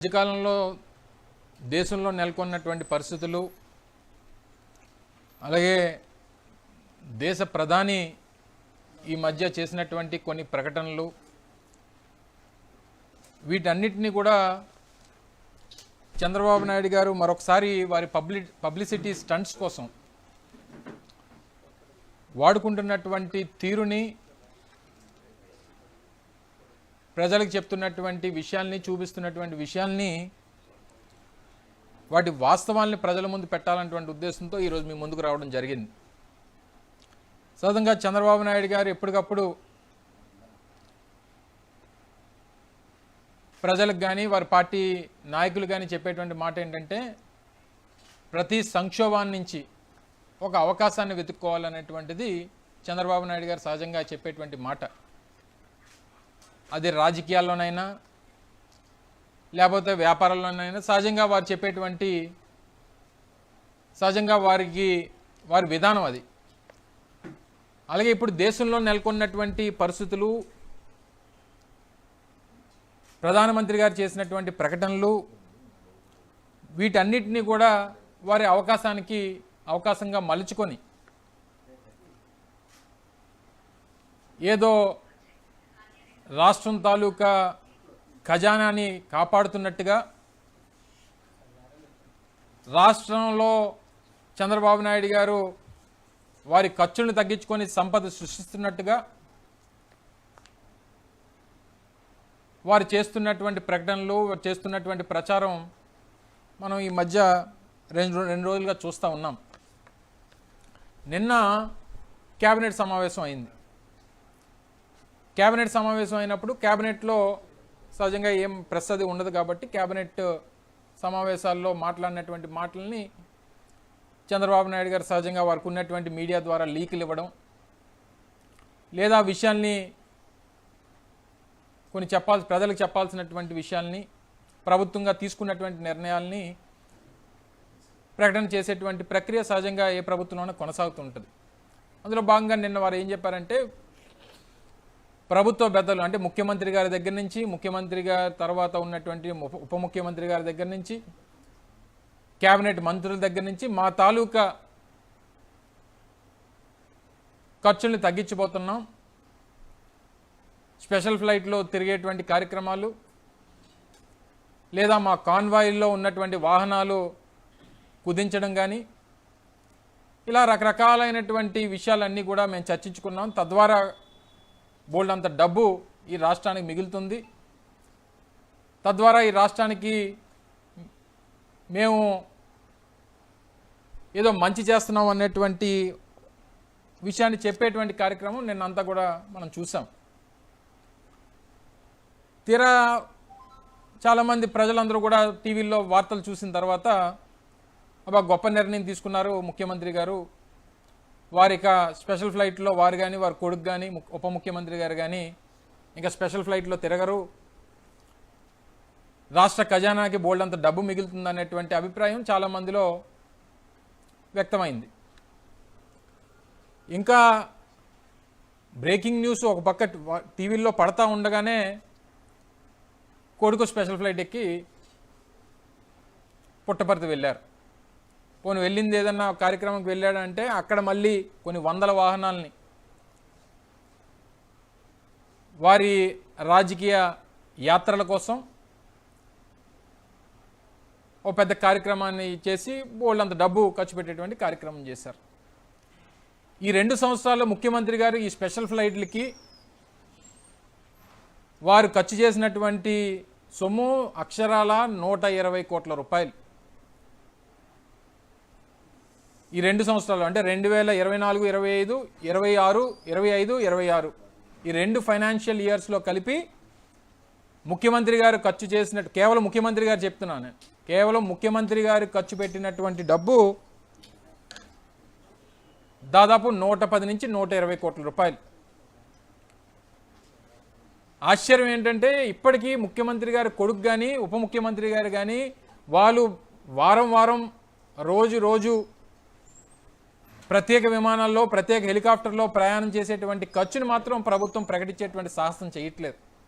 మధ్యకాలంలో దేశంలో నెలకొన్నటువంటి పరిస్థితులు, అలాగే దేశ ప్రధాని ఈ మధ్య చేసినటువంటి కొన్ని ప్రకటనలు, వీటన్నిటిని కూడా చంద్రబాబు నాయుడు గారు మరొకసారి వారి పబ్లిసిటీ స్టంట్స్ కోసం వాడుకుంటున్నటువంటి తీరుని, ప్రజలకు చెప్తున్నటువంటి విషయాల్ని, చూపిస్తున్నటువంటి విషయాల్ని, వాటి వాస్తవాల్ని ప్రజల ముందు పెట్టాలన్నటువంటి ఉద్దేశంతో ఈరోజు మీ ముందుకు రావడం జరిగింది. సహజంగా చంద్రబాబు నాయుడు గారు ఎప్పటికప్పుడు ప్రజలకు కానీ వారి పార్టీ నాయకులు కానీ చెప్పేటువంటి మాట ఏంటంటే, ప్రతి సంక్షోభాన్ని నుంచి ఒక అవకాశాన్ని వెతుక్కోవాలనేటువంటిది చంద్రబాబు నాయుడు గారు సహజంగా చెప్పేటువంటి మాట. అది రాజకీయాల్లోనైనా లేకపోతే వ్యాపారాల్లోనైనా సహజంగా వారు చెప్పేటువంటి వారి విధానం అది. అలాగే ఇప్పుడు దేశంలో నెలకొన్నటువంటి పరిస్థితులు, ప్రధానమంత్రి గారు చేసినటువంటి ప్రకటనలు, వీటన్నిటినీ కూడా వారి అవకాశంగా మలుచుకొని ఏదో రాష్ట్రం తాలూకా ఖజానాని కాపాడుతున్నట్టుగా, రాష్ట్రంలో చంద్రబాబు నాయుడు గారు వారి ఖర్చులను తగ్గించుకొని సంపద సృష్టిస్తున్నట్టుగా వారు చేస్తున్నటువంటి ప్రకటనలు, వారు చేస్తున్నటువంటి ప్రచారం మనం ఈ మధ్య రెండు రోజులుగా చూస్తూ ఉన్నాం. నిన్న కేబినెట్ సమావేశం అయింది. కేబినెట్ సమావేశం అయినప్పుడు కేబినెట్లో సహజంగా ఏం ప్రెస్ అది ఉండదు కాబట్టి కేబినెట్ సమావేశాల్లో మాట్లాడినటువంటి మాటల్ని చంద్రబాబు నాయుడు గారు సహజంగా వారికి ఉన్నటువంటి మీడియా ద్వారా లీకులు ఇవ్వడం, లేదా విషయాల్ని కొన్ని ప్రజలకు చెప్పాల్సినటువంటి విషయాల్ని, ప్రభుత్వంగా తీసుకున్నటువంటి నిర్ణయాల్ని ప్రకటన చేసేటువంటి ప్రక్రియ సహజంగా ఏ ప్రభుత్వంలోనే కొనసాగుతుంటుంది. అందులో భాగంగా నిన్న వారు ఏం చెప్పారంటే, ప్రభుత్వ పెద్దలు అంటే ముఖ్యమంత్రి గారి దగ్గర నుంచి, ముఖ్యమంత్రి గారి తర్వాత ఉన్నటువంటి ఉప ముఖ్యమంత్రి గారి దగ్గర నుంచి, కేబినెట్ మంత్రుల దగ్గర నుంచి మా తాలూకా ఖర్చుల్ని తగ్గించిపోతున్నాం, స్పెషల్ ఫ్లైట్లో తిరిగేటువంటి కార్యక్రమాలు, లేదా మా కాన్వాయిల్లో ఉన్నటువంటి వాహనాలు కుదించడం కానీ, ఇలా రకరకాలైనటువంటి విషయాలన్నీ కూడా మేము చర్చించుకున్నాం. తద్వారా బోల్డ్ అంత డబ్బు ఈ రాష్ట్రానికి మిగులుతుంది. తద్వారా ఈ రాష్ట్రానికి మేము ఏదో మంచి చేస్తున్నాం అనేటువంటి విషయాన్ని చెప్పేటువంటి కార్యక్రమం నిన్నంతా కూడా మనం చూసాం. తీరా చాలామంది ప్రజలందరూ కూడా టీవీల్లో వార్తలు చూసిన తర్వాత అబ్బా గొప్ప నిర్ణయం తీసుకున్నారు ముఖ్యమంత్రి గారు, వారిక స్పెషల్ ఫ్లైట్లో వారు కానీ వారి కొడుకు కానీ ఉప ముఖ్యమంత్రి గారు కానీ ఇంకా స్పెషల్ ఫ్లైట్లో తిరగరు, రాష్ట్ర ఖజానాకి బోల్డ్ అంత డబ్బు మిగులుతుంది అనేటువంటి అభిప్రాయం చాలామందిలో వ్యక్తమైంది. ఇంకా బ్రేకింగ్ న్యూస్ ఒక పక్క టీవీల్లో పడతా ఉండగానే కొడుకు స్పెషల్ ఫ్లైట్ ఎక్కి పుట్టపర్తి వెళ్ళారు. పోనీ వెళ్ళింది ఏదన్నా కార్యక్రమంకి వెళ్ళాడంటే అక్కడ మళ్ళీ కొన్ని వందల వాహనాలని వారి రాజకీయ యాత్రల కోసం ఓ పెద్ద కార్యక్రమాన్ని చేసి బోల్డంత డబ్బు ఖర్చు పెట్టేటువంటి కార్యక్రమం చేశారు. ఈ 2 సంవత్సరాల్లో ముఖ్యమంత్రి గారు ఈ స్పెషల్ ఫ్లైట్లకి వారు ఖర్చు చేసినటువంటి సొమ్ము అక్షరాల 120 కోట్ల రూపాయలు. ఈ 2 సంవత్సరాలు అంటే 2024, 25, 26, 25, 26 ఈ 2 ఫైనాన్షియల్ ఇయర్స్లో కలిపి ముఖ్యమంత్రి గారు ఖర్చు చేసినట్టు, కేవలం ముఖ్యమంత్రి గారు చెప్తున్నాను, కేవలం ముఖ్యమంత్రి గారు ఖర్చు పెట్టినటువంటి డబ్బు దాదాపు 110 నుంచి 120 కోట్ల రూపాయలు. ఆశ్చర్యం ఏంటంటే ఇప్పటికీ ముఖ్యమంత్రి గారి కొడుకు కానీ ఉప ముఖ్యమంత్రి గారు కానీ వాళ్ళు వారం రోజు ప్రత్యేక విమానాల్లో, ప్రత్యేక హెలికాప్టర్లో ప్రయాణం చేసేటువంటి ఖర్చును మాత్రం ప్రభుత్వం ప్రకటించేటువంటి సాహసం చేయట్లేదు.